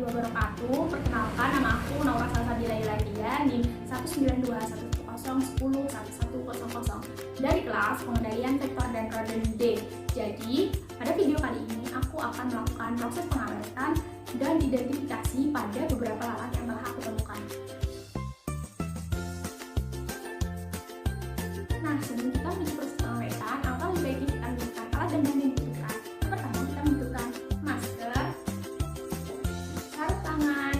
wabarakatuh. Perkenalkan, nama aku Naura Salsabila Ilaria, NIM 1921101101100 dari kelas pengendalian vektor dan koordinat D. Jadi, pada video kali ini aku akan melakukan proses pengawetan dan identifikasi pada beberapa lalat yang telah aku temukan. Nah, sebelum kita menuju proses pengawetan, alangkah lebih baiknya kita menggunakan alat dan bahan yang dibutuhkan. Yang pertama, kita membutuhkan masker, sarung tangan,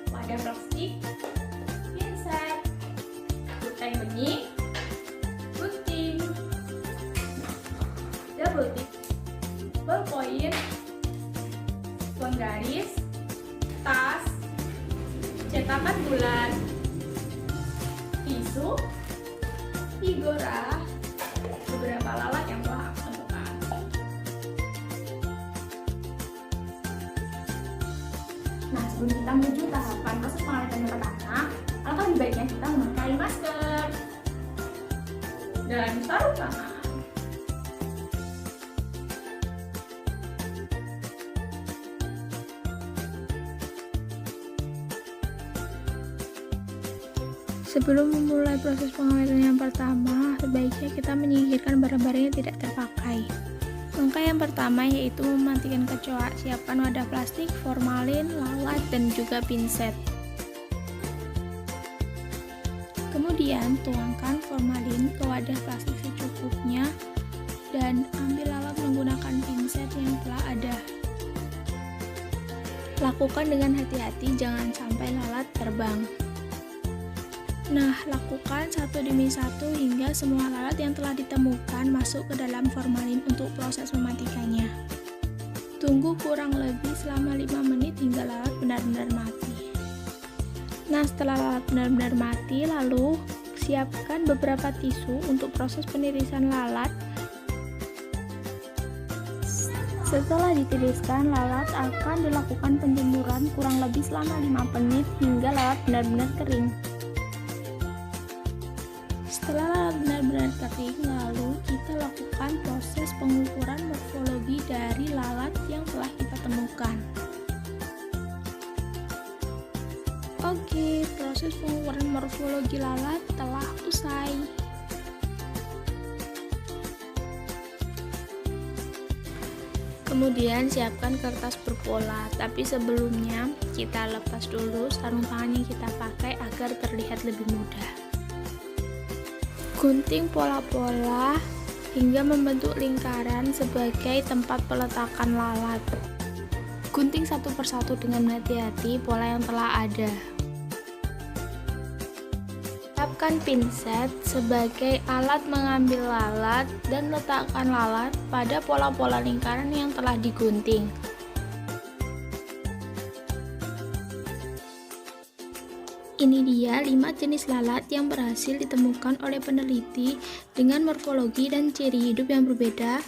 wadah plastik, pinset, kutek bening, gunting, double tip, ballpoint, penggaris, tas, cetakan bulat, tisu, figura, beberapa lalat yang telah aku temukan. Nah, sebelum kita menuju tahapan proses pengawetan yang pertama, alangkah lebih baiknya kita memakai masker dan sarung tangan. Sebelum memulai proses pengawetan yang pertama, sebaiknya kita menyingkirkan barang-barang yang tidak terpakai. Langkah yang pertama yaitu mematikan kecoa. Siapkan wadah plastik, formalin, lalat, dan juga pinset. Kemudian tuangkan formalin ke wadah plastik secukupnya dan ambil lalat menggunakan pinset yang telah ada. Lakukan dengan hati-hati, jangan sampai lalat terbang. Nah, lakukan satu demi satu hingga semua lalat yang telah ditemukan masuk ke dalam formalin untuk proses mematikannya. Tunggu kurang lebih selama 5 menit hingga lalat benar-benar mati. Nah, setelah lalat benar-benar mati, lalu siapkan beberapa tisu untuk proses penirisan lalat. Setelah ditiriskan, lalat akan dilakukan penjemuran kurang lebih selama 5 menit hingga lalat benar-benar kering. Setelah lalat benar-benar kering, lalu kita lakukan proses pengukuran morfologi dari lalat yang telah kita temukan. Oke, proses pengukuran morfologi lalat telah usai. Kemudian siapkan kertas berpola, tapi sebelumnya kita lepas dulu sarung tangan yang kita pakai agar terlihat lebih mudah. Gunting pola-pola hingga membentuk lingkaran sebagai tempat peletakan lalat. Gunting satu persatu dengan hati-hati pola yang telah ada. Siapkan pinset sebagai alat mengambil lalat dan letakkan lalat pada pola-pola lingkaran yang telah digunting. Ini dia 5 jenis lalat yang berhasil ditemukan oleh peneliti dengan morfologi dan ciri hidup yang berbeda.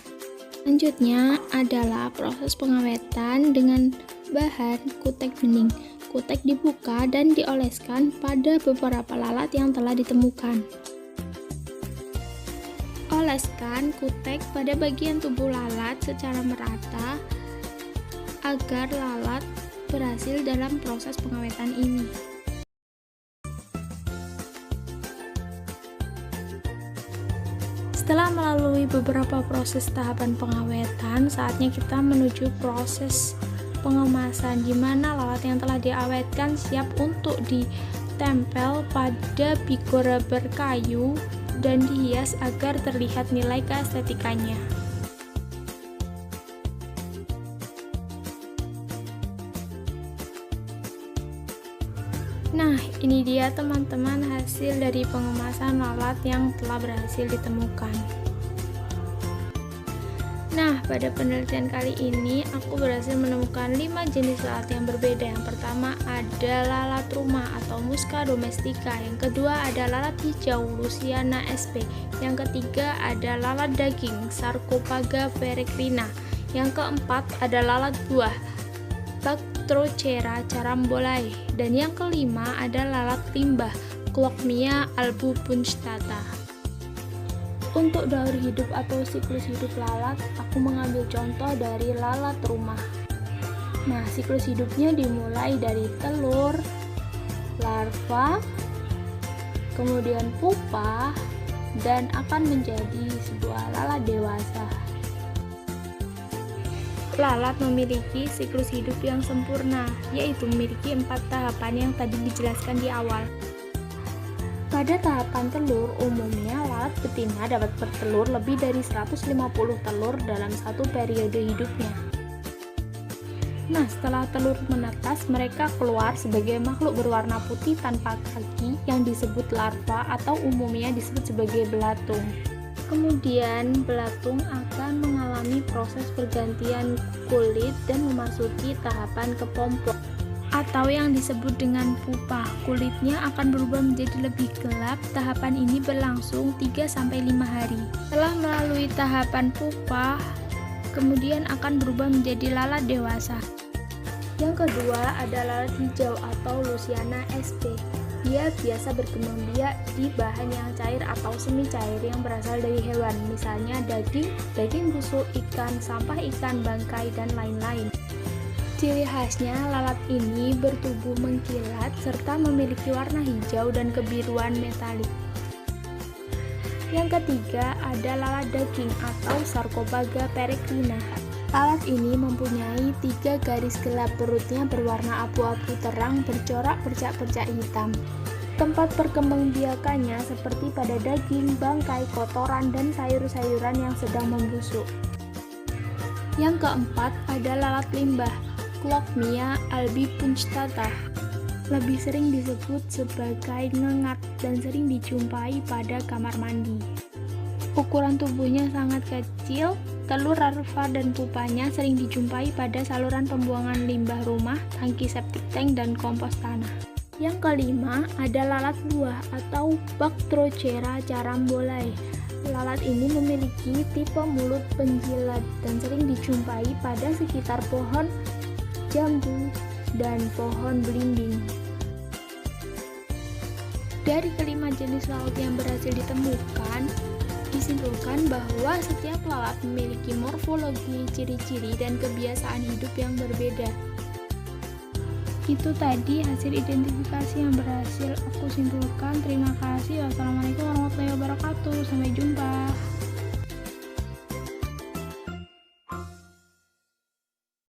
Selanjutnya adalah proses pengawetan dengan bahan kutek bening. Kutek dibuka dan dioleskan pada beberapa lalat yang telah ditemukan. Oleskan kutek pada bagian tubuh lalat secara merata agar lalat berhasil dalam proses pengawetan ini. Setelah melalui beberapa proses tahapan pengawetan, saatnya kita menuju proses pengemasan, di mana lalat yang telah diawetkan siap untuk ditempel pada figura berkayu dan dihias agar terlihat nilai keestetikanya. Nah, ini dia teman-teman hasil dari pengemasan lalat yang telah berhasil ditemukan. Nah, pada penelitian kali ini aku berhasil menemukan 5 jenis lalat yang berbeda. Yang pertama ada lalat rumah atau Musca domestica. Yang kedua ada lalat hijau Luciana sp. Yang ketiga ada lalat daging Sarcophaga peregrina. Yang keempat ada lalat buah Bactrochera carambolae. Dan yang kelima ada lalat limbah Clochmia albubunstata. Untuk daur hidup atau siklus hidup lalat, aku mengambil contoh dari lalat rumah. Nah, siklus hidupnya dimulai dari telur, larva, kemudian pupa, dan akan menjadi sebuah lalat dewasa. Lalat memiliki siklus hidup yang sempurna, yaitu memiliki 4 tahapan yang tadi dijelaskan di awal. Pada tahapan telur, umumnya lalat betina dapat bertelur lebih dari 150 telur dalam satu periode hidupnya. Nah, setelah telur menetas, mereka keluar sebagai makhluk berwarna putih tanpa kaki yang disebut larva atau umumnya disebut sebagai belatung. Kemudian, belatung akan mengalami proses pergantian kulit dan memasuki tahapan kepompong atau yang disebut dengan pupa. Kulitnya akan berubah menjadi lebih gelap. Tahapan ini berlangsung 3-5 hari. Setelah melalui tahapan pupa, kemudian akan berubah menjadi lalat dewasa. Yang kedua ada lalat hijau atau Lusciana sp. Dia biasa berkembang biak di bahan yang cair atau semi cair yang berasal dari hewan, misalnya daging busuk ikan, sampah ikan, bangkai, dan lain-lain. Ciri khasnya, lalat ini bertubuh mengkilat serta memiliki warna hijau dan kebiruan metalik. Yang ketiga ada lalat daging atau Sarcofaga peregrina. Lalat ini mempunyai 3 garis gelap, perutnya berwarna abu-abu terang bercorak bercak-bercak hitam. Tempat perkembangbiakannya seperti pada daging, bangkai, kotoran, dan sayur-sayuran yang sedang membusuk. Yang keempat ada lalat limbah, Cloacmia albipunctata. Lebih sering disebut sebagai ngengat dan sering dijumpai pada kamar mandi. Ukuran tubuhnya sangat kecil, telur, larva, dan pupanya sering dijumpai pada saluran pembuangan limbah rumah, tangki septic tank, dan kompos tanah. Yang kelima ada lalat buah atau Bactrochera carambolae. Lalat ini memiliki tipe mulut penjilat dan sering dijumpai pada sekitar pohon jambu dan pohon belimbing. Dari kelima jenis lalat yang berhasil ditemukan, disimpulkan bahwa setiap lalat memiliki morfologi, ciri-ciri, dan kebiasaan hidup yang berbeda. Itu tadi hasil identifikasi yang berhasil aku simpulkan. Terima kasih. Wassalamualaikum warahmatullahi wabarakatuh. Sampai jumpa.